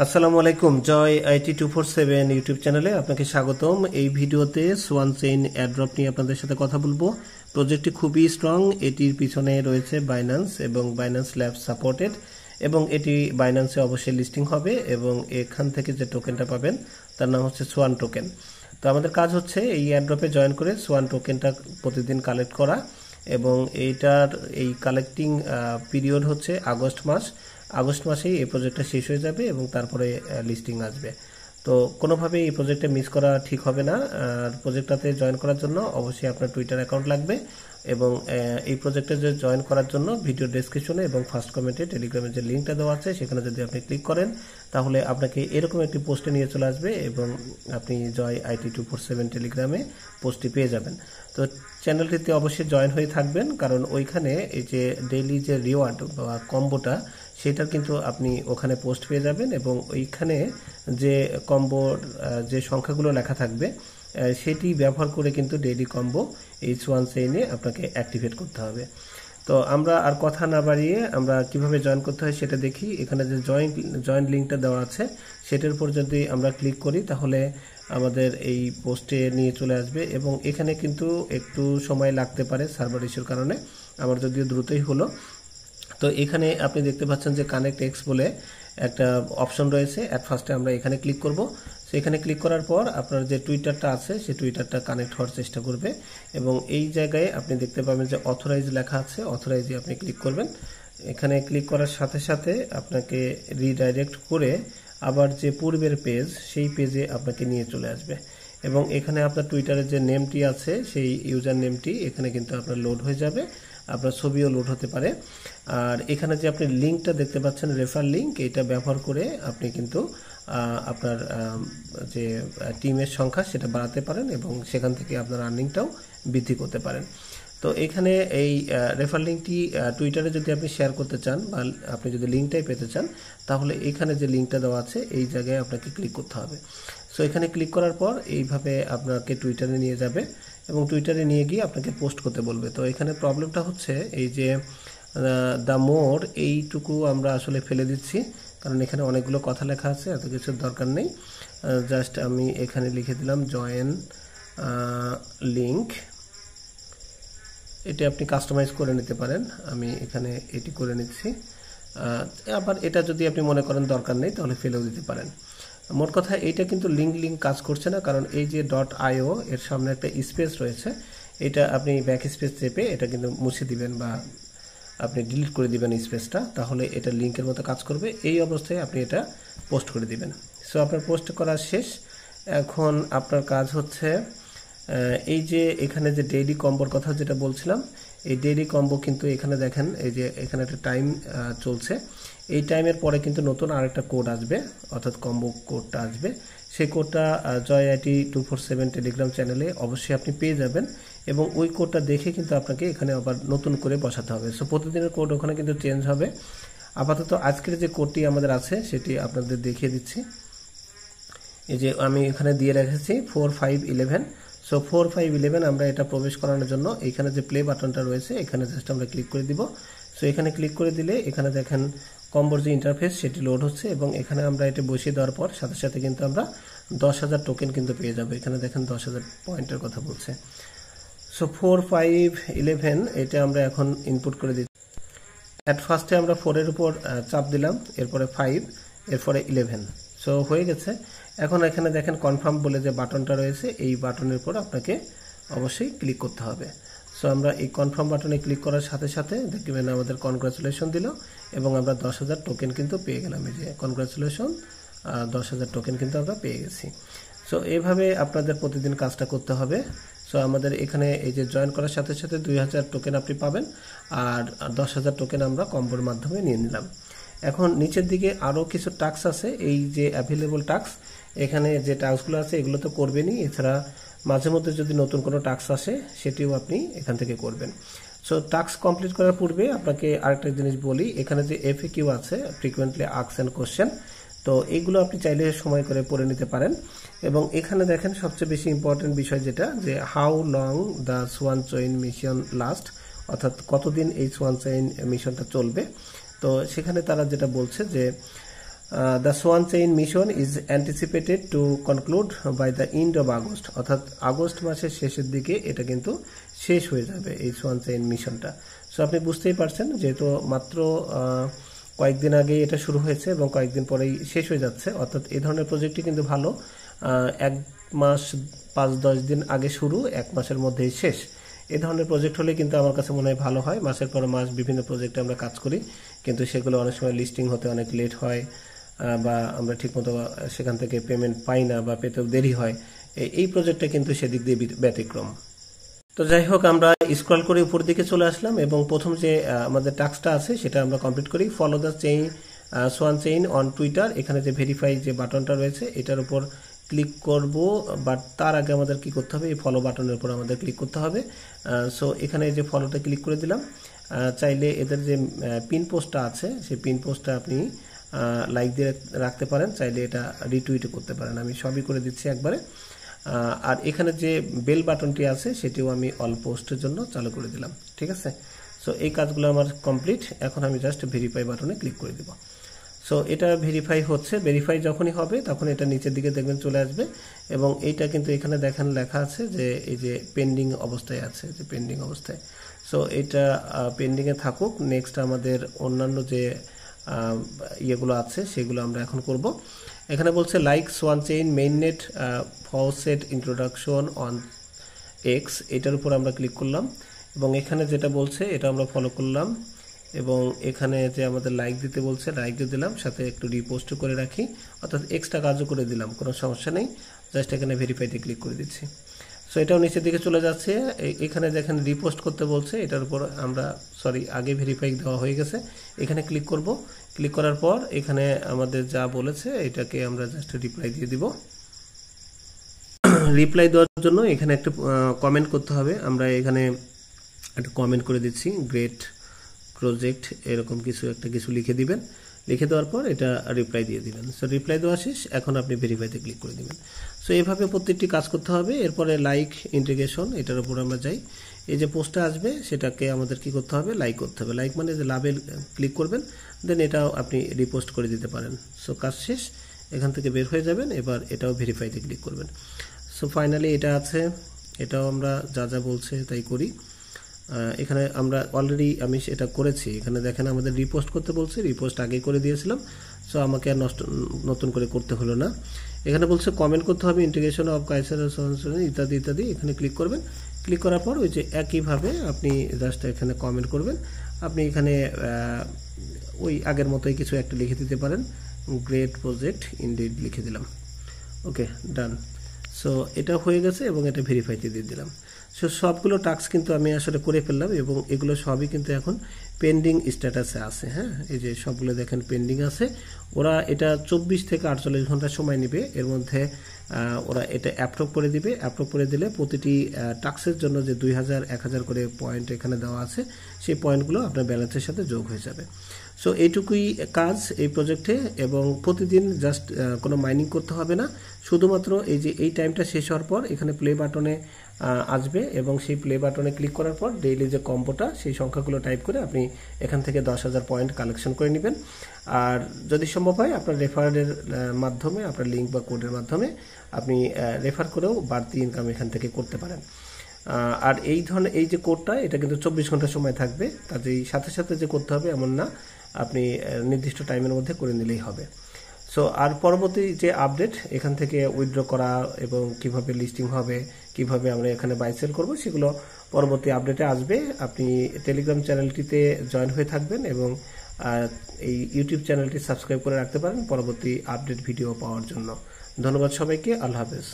আসসালামু আলাইকুম। জয় IT 247 YouTube চ্যানেলে আপনাকে স্বাগতম। এই ভিডিওতে সোয়ান চেইন এয়ারড্রপ নিয়ে আপনাদের সাথে কথা বলবো। প্রজেক্টটি খুবই স্ট্রং। এটির পিছনে রয়েছে বাইন্যান্স এবং বাইন্যান্স ল্যাবস সাপোর্টেড, এবং এটি বাইন্যান্সে অবশ্যই লিস্টিং হবে এবং এখান থেকে যে টোকেনটা পাবেন তার নাম হচ্ছে সোয়ান টোকেন। তো আমাদের কাজ হচ্ছে এই এয়ারড্রপে জয়েন করে সোয়ান টোকেনটা প্রতিদিন কালেক্ট করা, এবং এইটার এই কালেক্টিং পিরিয়ড হচ্ছে আগস্ট মাসেই এই প্রজেক্টটা শেষ হয়ে যাবে এবং তারপরে লিস্টিং আসবে। তো কোনোভাবেই এই প্রজেক্টটা মিস করা ঠিক হবে না। আর প্রজেক্টটাতে জয়েন করার জন্য অবশ্যই আপনার টুইটার অ্যাকাউন্ট লাগবে, এবং এই প্রজেক্টে যে জয়েন করার জন্য ভিডিও ডেসক্রিপশনে এবং ফার্স্ট কমেন্টে টেলিগ্রামের যে লিঙ্কটা দেওয়া আছে সেখানে যদি আপনি ক্লিক করেন তাহলে আপনাকে এরকম একটি পোস্টে নিয়ে চলে আসবে এবং আপনি জয় আইটি 247 টেলিগ্রামে পোস্টটি পেয়ে যাবেন। তো চ্যানেলটিতে অবশ্যই জয়েন হয়ে থাকবেন, কারণ ওইখানে এই যে ডেইলি যে রিওয়ার্ড বা কম্বোটা সেটার কিন্তু আপনি ওখানে পোস্ট পেয়ে যাবেন, এবং ওইখানে যে কম্বোর যে সংখ্যাগুলো লেখা থাকবে সেটি ব্যবহার করে কিন্তু ডেইলি কম্বো এই সোয়ান চেইনে আপনাকে অ্যাক্টিভেট করতে হবে। তো আমরা আর কথা না বাড়িয়ে আমরা কিভাবে জয়েন করতে হয় সেটা দেখি। এখানে যে জয়েন লিঙ্কটা দেওয়া আছে সেটার উপর যদি আমরা ক্লিক করি তাহলে আমাদের এই পোস্টে নিয়ে চলে আসবে, এবং এখানে কিন্তু একটু সময় লাগতে পারে সার্ভার ইস্যুর কারণে। আমার যদিও দ্রুতই হলো। তো এখানে আপনি দেখতে পাচ্ছেন যে কানেক্ট এক্স বলে একটা অপশন রয়েছে। অ্যাট ফার্স্টে আমরা এখানে ক্লিক করব। সো এখানে ক্লিক করার পর আপনার যে টুইটারটা আছে সেই টুইটারটা কানেক্ট হওয়ার চেষ্টা করবে, এবং এই জায়গায় আপনি দেখতে পাবেন যে অথরাইজ লেখা আছে, অথরাইজে আপনি ক্লিক করবেন। এখানে ক্লিক করার সাথে সাথে আপনাকে রিডাইরেক্ট করে আবার যে পূর্বের পেজ সেই পেজে আপনাকে নিয়ে চলে আসবে, এবং এখানে আপনার টুইটারের যে নেমটি আছে সেই ইউজার নেমটি এখানে কিন্তু আপনার লোড হয়ে যাবে, আপনার ছবিও লোড হতে পারে। আর এখানে যে আপনি লিঙ্কটা দেখতে পাচ্ছেন রেফার লিঙ্ক, এটা ব্যবহার করে আপনি কিন্তু আপনার যে টিমের সংখ্যা সেটা বাড়াতে পারেন এবং সেখান থেকে আপনার আর্নিংটাও বৃদ্ধি করতে পারেন। তো এখানে এই রেফার লিঙ্কটি টুইটারে যদি আপনি শেয়ার করতে চান বা আপনি যদি লিঙ্কটাই পেতে চান তাহলে এখানে যে লিঙ্কটা দেওয়া আছে এই জায়গায় আপনাকে ক্লিক করতে হবে। সো এখানে ক্লিক করার পর এইভাবে আপনাকে টুইটারে নিয়ে যাবে এবং টুইটারে নিয়ে গিয়ে আপনাকে পোস্ট করতে বলবে। তো এখানে প্রবলেমটা হচ্ছে এই যে দ্য মোর এইটুকু আমরা আসলে ফেলে দিচ্ছি, কারণ এখানে অনেকগুলো কথা লেখা আছে, এত কিছুর দরকার নেই। জাস্ট আমি এখানে লিখে দিলাম জয়েন লিঙ্ক। এটা আপনি কাস্টমাইজ করে নিতে পারেন, আমি এখানে এটি করে নিচ্ছি। আবার এটা যদি আপনি মনে করেন দরকার নেই তাহলে ফেলেও দিতে পারেন। মোট কথা এইটা কিন্তু লিঙ্ক কাজ করছে না, কারণ এই যে .io এর সামনে একটা স্পেস রয়েছে, এটা আপনি ব্যাক স্পেস চেপে এটা কিন্তু মুছে দিবেন বা আপনি ডিলিট করে দিবেন স্পেসটা, তাহলে এটা লিঙ্কের মতো কাজ করবে। এই অবস্থায় আপনি এটা পোস্ট করে দিবেন। সো আপনার পোস্ট করা শেষ। এখন আপনার কাজ হচ্ছে এই যে এখানে যে ডেইলি কম্বোর কথা যেটা বলছিলাম, এই ডেইলি কম্বো কিন্তু এখানে দেখেন এই যে এখানে একটা টাইম চলছে, এই টাইমের পরে কিন্তু নতুন আরেকটা কোড আসবে, অর্থাৎ কম্বো কোডটা আসবে। সেই কোডটা জয় আইটি 247 টেলিগ্রাম চ্যানেলে অবশ্যই আপনি পেয়ে যাবেন, এবং ওই কোডটা দেখে কিন্তু আপনাকে এখানে আবার নতুন করে বসাতে হবে। সো প্রতিদিনের কোড ওখানে কিন্তু চেঞ্জ হবে। আপাতত আজকের যে কোডটি আমাদের আছে সেটি আপনাদের দেখিয়ে দিচ্ছি। এই যে আমি এখানে দিয়ে রেখেছি 4511। সো 4511 আমরা এটা প্রবেশ করানোর জন্য এখানে যে প্লে বাটনটা রয়েছে এখানে জাস্ট আমরা ক্লিক করে দিব। সো এখানে ক্লিক করে দিলে এখানে দেখেন কম্বোর যে ইন্টারফেস সেটি লোড হচ্ছে, এবং এখানে আমরা এটা বসিয়ে দেওয়ার পর সাথে সাথে কিন্তু আমরা 10,000 টোকেন কিন্তু পেয়ে যাবো। এখানে দেখেন 10,000 পয়েন্টের কথা বলছে। সো 4511 এটা আমরা এখন ইনপুট করে দিচ্ছি। অ্যাট ফার্স্টে আমরা 4 এর উপর চাপ দিলাম, এরপরে 5, এরপরে 11। সো হয়ে গেছে। এখন এখানে দেখেন কনফার্ম বলে যে বাটনটা রয়েছে, এই বাটনের উপর আপনাকে অবশ্যই ক্লিক করতে হবে। সো আমরা এই কনফার্ম বাটনে ক্লিক করার সাথে সাথে দেখবেন আমাদের কনগ্রাচুলেশন দিল, এবং আমরা 10,000 টোকেন কিন্তু পেয়ে গেলাম। এই যে কনগ্রাচুলেশন, 10,000 টোকেন কিন্তু আমরা পেয়ে গেছি। সো এইভাবে আপনাদের প্রতিদিন কাজটা করতে হবে। সো আমাদের এখানে এই যে জয়েন করার সাথে সাথে 2,000 টোকেন আপনি পাবেন, আর 10,000 টোকেন আমরা কম্বোর মাধ্যমে নিয়ে নিলাম। এখন নিচের দিকে আরও কিছু টাস্ক আছে, এই যে অ্যাভেলেবল টাস্ক, এখানে যে টাস্কগুলো আছে এগুলো তো করবেনই, এছাড়া মাঝে মধ্যে যদি নতুন কোনো টাস্ক আসে সেটিও আপনি এখান থেকে করবেন। সো টাস্ক কমপ্লিট করার পূর্বে আপনাকে আরেকটা জিনিস বলি, এখানে যে FAQ আছে, ফ্রিকুয়েন্টলি আস্কড অ্যান্ড কোশ্চেন, তো এইগুলো আপনি চাইলে সময় করে পড়ে নিতে পারেন। এবং এখানে দেখেন সবচেয়ে বেশি ইম্পর্টেন্ট বিষয় যেটা, যে how long the Swan Chain mission last, অর্থাৎ কতদিন এই সোয়ান চেইন মিশনটা চলবে। তো সেখানে তারা যেটা বলছে যে the Swan Chain mission is anticipated to conclude by the end of August, অর্থাৎ আগস্ট মাসের শেষের দিকে এটা কিন্তু শেষ হয়ে যাবে এই সোয়ান চেইন মিশনটা। সো আপনি বুঝতেই পারছেন যেহেতু মাত্র কয়েকদিন আগে এটা শুরু হয়েছে এবং কয়েকদিন পরেই শেষ হয়ে যাচ্ছে, অর্থাৎ এই ধরনের প্রজেক্টটি কিন্তু ভালো। 1 মাস 5-10 দিন আগে শুরু, 1 মাসের মধ্যেই শেষ, এই ধরনের প্রজেক্ট হলে কিন্তু আমার কাছে মনে হয় ভালো হয়। মাসের পর মাস বিভিন্ন প্রজেক্টে আমরা কাজ করি, কিন্তু সেগুলো অনেক সময় লিস্টিং হতে অনেক লেট হয় বা আমরা ঠিকমতো সেখান থেকে পেমেন্ট পাই না বা পেতেও দেরি হয়। এই প্রজেক্টটা কিন্তু সেদিক দিয়ে ব্যতিক্রম। তো যাই হোক, আমরা স্ক্রল করে উপর দিকে চলে আসলাম এবং প্রথম যে আমাদের টাস্কটা আছে সেটা আমরা কমপ্লিট করি। Follow the chain Swan Chain on Twitter, এখানে যে ভেরিফাই যে বাটনটা রয়েছে এটার উপর ক্লিক করব, বাট তার আগে আমাদের কি করতে হবে, এই ফলো বাটনের উপর আমাদের ক্লিক করতে হবে। সো এখানে যে ফলোটা ক্লিক করে দিলাম। চাইলে এদের যে পিন পোস্টটা আছে সেই পিন পোস্টটা আপনি লাইক দিয়ে রাখতে পারেন, চাইলে এটা রিটুইটও করতে পারেন। আমি সবই করে দিচ্ছি একবারে। আর এখানে যে বেল বাটনটি আছে সেটিও আমি অল পোস্টের জন্য চালু করে দিলাম, ঠিক আছে। সো এই কাজগুলো আমার কমপ্লিট। এখন আমি জাস্ট ভেরিফাই বাটনে ক্লিক করে দিব। সো এটা ভেরিফাই হচ্ছে, ভেরিফাই যখনই হবে তখন এটা নিচের দিকে দেখবেন চলে আসবে এবং এইটা কিন্তু এখানে দেখেন লেখা আছে যে এই যে পেন্ডিং অবস্থায় আছে, যে পেন্ডিং অবস্থায়। সো এটা পেন্ডিংয়ে থাকুক, নেক্সট আমাদের অন্যান্য যে ইয়েগুলো আছে সেগুলো আমরা এখন করব। এখানে বলছে like Swan Chain mainnet faucet introduction on X, এটার উপর আমরা ক্লিক করলাম এবং এখানে যেটা বলছে এটা আমরা ফলো করলাম এবং এখানে যে আমাদের লাইক দিতে বলছে লাইক দিয়ে দিলাম, সাথে একটু রিপোস্ট করে রাখি, অর্থাৎ এক্সট্রা কাজও করে দিলাম, কোনো সমস্যা নেই। জাস্ট এখানে ভেরিফাইতে ক্লিক করে দিচ্ছি। সো এটাও নিচের দিকে চলে যাচ্ছে। এখানে দেখেন রিপোস্ট করতে বলছে, এটার উপর আমরা আগে ভেরিফাই দেওয়া হয়ে গেছে, এখানে ক্লিক করব। ক্লিক করার পর এখানে আমাদের যা বলেছে এটাকে আমরা জাস্ট রিপ্লাই দিয়ে দিব। রিপ্লাই দেওয়ার জন্য এখানে একটা কমেন্ট করতে হবে। আমরা এখানে একটা কমেন্ট করে দিচ্ছি, গ্রেট প্রজেক্ট, এরকম কিছু লিখে দিবেন। লিখে দেওয়ার পর এটা রিপ্লাই দিয়ে দিবেন। সো রিপ্লাই দেওয়া শেষ, এখন আপনি ভেরিফাইতে ক্লিক করে দিবেন। সো এইভাবে প্রত্যেকটি কাজ করতে হবে। এরপরে লাইক ইন্টিগ্রেশন, এটার উপর আমরা যাই। এই যে পোস্টটা আসবে সেটাকে আমাদের কি করতে হবে, লাইক করতে হবে। লাইক মানে যে লাভে ক্লিক করবেন, দেন এটাও আপনি রিপোস্ট করে দিতে পারেন। সো কাজ শেষ, এখান থেকে বের হয়ে যাবেন। এবার এটাও ভেরিফাইতে ক্লিক করবেন। সো ফাইনালি এটা আছে, এটাও আমরা যা যা বলছে তাই করি। এখানে আমরা অলরেডি আমি এটা করেছি, এখানে দেখেন আমাদের রিপোস্ট করতে বলছে, রিপোস্ট আগে করে দিয়েছিলাম। সো আমাকে আর নতুন করে করতে হলো না। এখানে বলছে কমেন্ট করতে হবে, ইন্টিগ্রেশন অফ কাইসার ইত্যাদি ইত্যাদি, এখানে ক্লিক করবেন। ক্লিক করার পর ওই যে একইভাবে আপনি জাস্ট এখানে কমেন্ট করবেন। আপনি এখানে ওই আগের মতোই কিছু একটা লিখে দিতে পারেন, গ্রেট প্রজেক্ট ইনডিড লিখে দিলাম। ওকে, ডান। সো এটা হয়ে গেছে এবং এটা ভেরিফাইতে দিয়ে দিলাম। সো সবগুলো টাস্ক কিন্তু আমি আসলে করে ফেললাম এবং এগুলো সবই কিন্তু এখন পেন্ডিং স্ট্যাটাসে আছে। হ্যাঁ, এই যে সবগুলো দেখেন পেন্ডিং আছে। ওরা এটা 24 থেকে 48 ঘন্টা সময় নেবে, এর মধ্যে ওরা এটা অ্যাপ্রুভ করে দিবে। অ্যাপ্রুভ করে দিলে প্রতিটি টাস্কের জন্য যে 2000 1000 করে পয়েন্ট এখানে দেওয়া আছে, সেই পয়েন্টগুলো আপনার ব্যালেন্সের সাথে যোগ হয়ে যাবে। সো এইটুকুই কাজ এই প্রজেক্টে এবং প্রতিদিন জাস্ট কোনো মাইনিং করতে হবে না, শুধুমাত্র এই যে এই টাইমটা শেষ হওয়ার পর এখানে প্লে বাটনে আসবে এবং সেই প্লে বাটনে ক্লিক করার পর ডেইলি যে কম্বোটা সেই সংখ্যাগুলো টাইপ করে আপনি এখান থেকে 10,000 পয়েন্ট কালেকশন করে নেবেন। আর যদি সম্ভব হয় আপনার রেফারের মাধ্যমে, আপনার লিঙ্ক বা কোডের মাধ্যমে আপনি রেফার করেও বাড়তি ইনকাম এখান থেকে করতে পারেন। আর এই ধরনের এই যে কোডটা, এটা কিন্তু 24 ঘন্টা সময় থাকবে, কাজেই সাথে সাথে যে করতে হবে এমন না, আপনি নির্দিষ্ট টাইমের মধ্যে করে নিলেই হবে। সো আর পরবর্তী যে আপডেট এখান থেকে উইথড্র করা এবং কিভাবে লিস্টিং হবে, কিভাবে আমরা এখানে বাই সেল করব, সেগুলো পরবর্তী আপডেটে আসবে। আপনি টেলিগ্রাম চ্যানেলটিতে জয়েন হয়ে থাকবেন এবং এই ইউটিউব চ্যানেলটি সাবস্ক্রাইব করে রাখতে পারেন পরবর্তী আপডেট ভিডিও পাওয়ার জন্য। ধন্যবাদ সবাইকে, আল্লাহ হাফেজ।